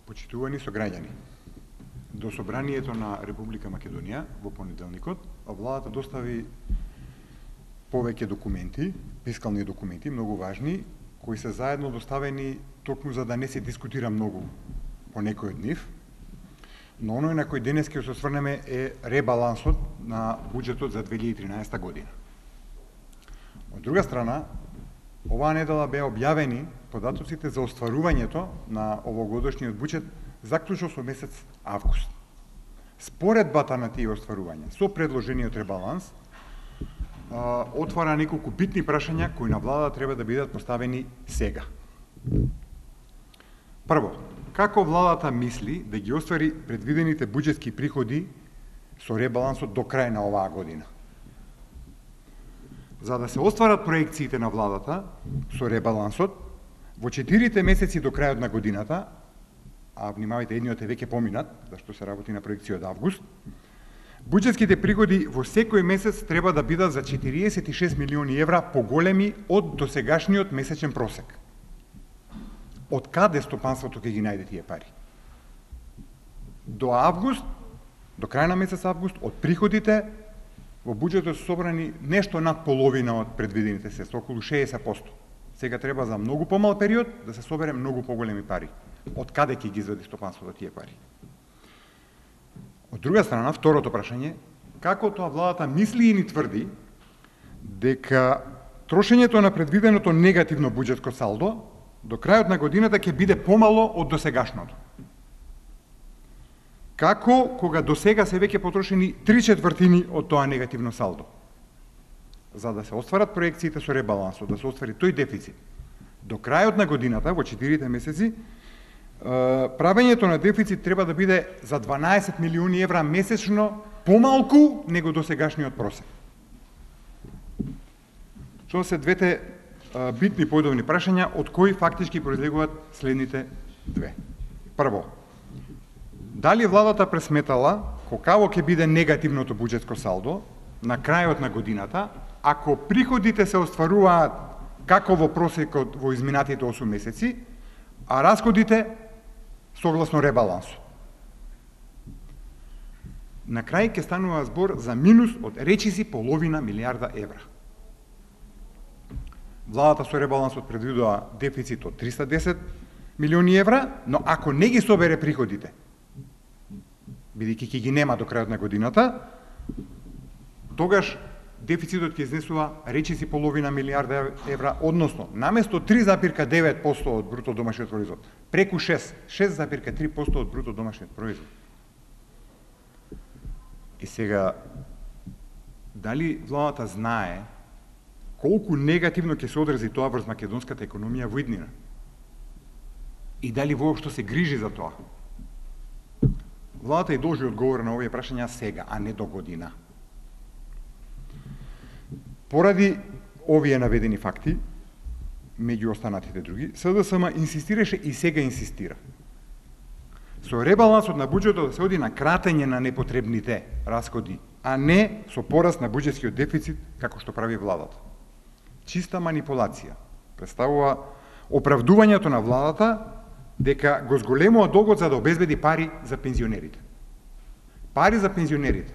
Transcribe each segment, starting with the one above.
Почитувани сограѓани, до Собранието на Република Македонија во понеделникот, владата достави повеќе документи, фискални документи, многу важни, кои се заедно доставени токму за да не се дискутира многу по некој од нив. Но оној на кој денес ќе се осврнеме е ребалансот на буџетот за 2013 година. Од друга страна, оваа недела беа објавени податоците за остварувањето на овогодишниот буџет заклучно со месец август. Споредбата на тие остварувања со предложениот ребаланс отвара неколку битни прашања кои на влада треба да бидат поставени сега. Прво, како владата мисли да ги оствари предвидените буџетски приходи со ребалансот до крај на оваа година? За да се остварат проекциите на владата со ребалансот, во 4 месеци до крајот на годината, а внимавајте, едниот е веќе поминат, зашто се работи на проекција од август, буџетските приходи во секој месец треба да бидат за 46 милиони евра поголеми од досегашниот месечен просек. Од каде стопанството ќе ги најде тие пари? До август, до крај на месец август, од приходите во буџетот се собрани нешто над половина од предвидените средства, околу 60%. Сега треба за многу помал период да се собере многу поголеми пари. Од каде ќе ги извади стопанството тие пари? Од друга страна, второто прашање, како тоа владата мисли и ни тврди дека трошењето на предвиденото негативно буџетско салдо до крајот на годината ќе биде помало од досегашното? Како кога до сега се веќе потрошени 3/4 од тоа негативно салдо? За да се остварат проекциите со ребалансот, да се оствари тој дефицит, до крајот на годината, во 4 месеци, правењето на дефицит треба да биде за 12 милиони евра месечно помалку него досегашниот просек. Што се двете битни поедовни прашања, од кои фактички произлегуваат следните две. Прво, дали владата пресметала колкаво ќе биде негативното буџетско салдо на крајот на годината, ако приходите се остваруваат како во просекот во изминатите 8 месеци, а расходите согласно ребалансот. На крај ќе станува збор за минус од речиси половина милиарда евра. Владата со ребалансот предвидува дефицит од 310 милиони евра, но ако не ги собере приходите, бидејќи ќе ги нема до крајот на годината, тогаш дефицитот ќе изнесува речиси половина милиарда евра, односно, наместо 3,9% од бруто домашниот производ, преку 6,3% од бруто домашниот производ. И сега, дали владата знае колку негативно ќе се одрази тоа врз македонската економија во иднина? И дали воопшто се грижи за тоа? Владата и должи одговор на овие прашања сега, а не до година. Поради овие наведени факти, меѓу останатите други, СДСМ инсистираше и сега инсистира. Со ребалансот на буџетот да се оди на кратење на непотребните расходи, а не со пораст на буџетскиот дефицит, како што прави владата. Чиста манипулација представува оправдувањето на владата дека го зголемува долгот за да обезбеди пари за пензионерите. Пари за пензионерите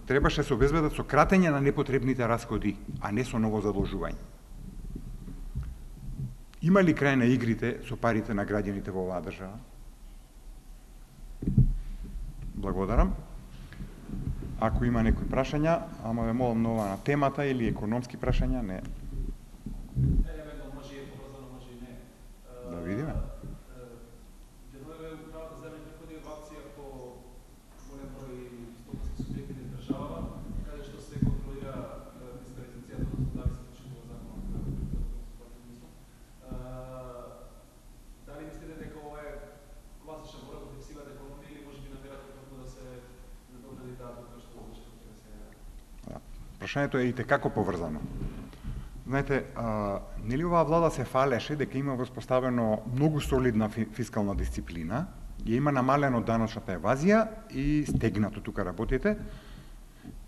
требаше да се обезбедат со кратење на непотребните расходи, а не со ново задолжување. Има ли крај на игрите со парите на граѓаните во оваа држава? Благодарам. Ако има некои прашања, ама ве молам на ова на темата или економски прашања, не. Да видиме. Прашањето е и како поврзано. Знаете, нели оваа влада се фалеше дека има воспоставено многу солидна фискална дисциплина, ја има намалено даночната евазија и стегнато тука работите,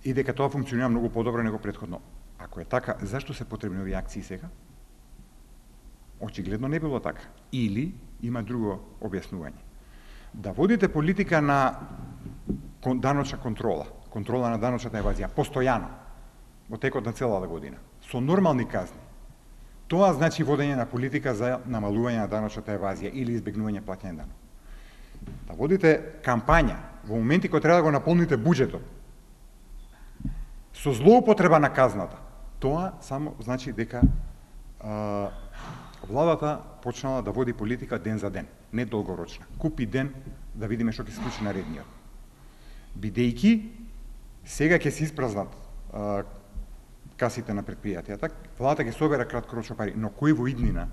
и дека тоа функционира многу подобро него претходно. Ако е така, зашто се потребни овие акции сега? Очигледно не било така. Или има друго објаснување. да водите политика на даночна контрола на даночната евазија, постојано, во текот на целата година, со нормални казни. Тоа значи водење на политика за намалување на даночната евазија или избегнување плаќање данок. Да водите кампања во моменти кога треба да го наполните буџетот со злоупотреба на казната, тоа само значи дека владата почнала да води политика ден за ден, не долгорочна. Купи ден да видиме што ќе се случи наредниот. Бидејќи сега ќе се испразнат касите на предпријатијата, владата ќе собера краткорочно пари, но кој во иднина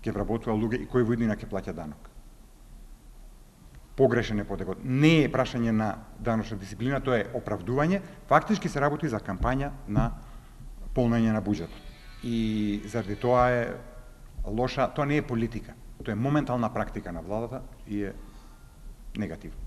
ќе вработува луѓе и кој во иднина ќе плаќа данок? Погрешен е подегот. Не е прашање на даночна дисциплина, тоа е оправдување. Фактички се работи за кампања на полнење на буџетот. И заради тоа е лоша, тоа не е политика, тоа е моментална практика на владата и е негативно.